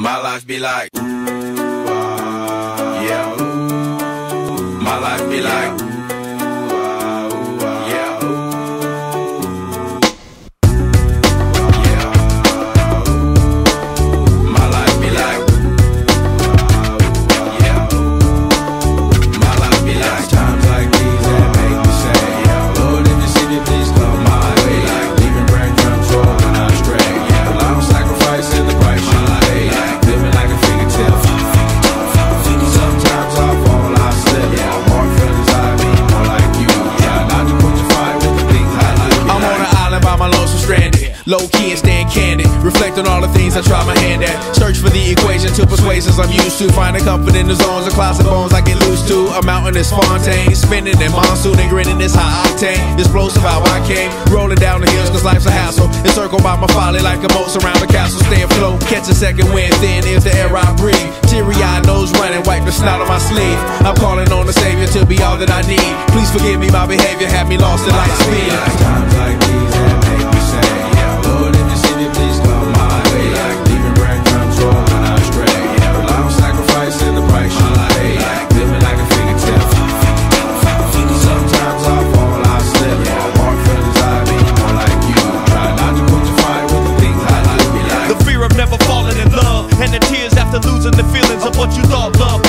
My life be like, ooh, yeah, ooh. My life be like, ooh, yeah, ooh. Yeah, ooh. My life be like, yeah, ooh. My life be like times like these that make me say, yeah, Lord, in the city, please come my way. Like leaving breadcrumbs rolling on stray. Yeah, long sacrifice in the price you pay. Like living like a fingertip. Sometimes I fall, I slip. Yeah, more feelings I mean, more like you. Yeah, not to put your fight with the things I like. I'm on an island by my lonesome stranded, low key and staying candid, reflect on all the things I try my hand at. Search for the equation to persuasions I'm used to, finding comfort in the zones of closet bones I get loose to. A mountain is Fontaine, spinning in monsoon and grinning this high octane. Explosive how I came, rolling down the hills cause life's a hassle. Encircled by my folly like a moat around the castle. Stay afloat, catch a second wind, thin is the air I breathe. Teary-eyed, nose running, wipe the snot on my sleeve. I'm calling on the Savior to be all that I need. Please forgive me, my behavior had me lost in light speed. Times like these that make me say, yeah, Lord, in the city, please come my way. Like leaving breadcrumbs rolling on stray. Yeah, long sacrifice in the price you pay. Like living like a fingertip. Sometimes I fall, I slip. Yeah, more feelings I mean, more like you. Try not to put your fight with the things I like. Be like the fear of never falling in love, and the tears after losing the feelings of what you thought love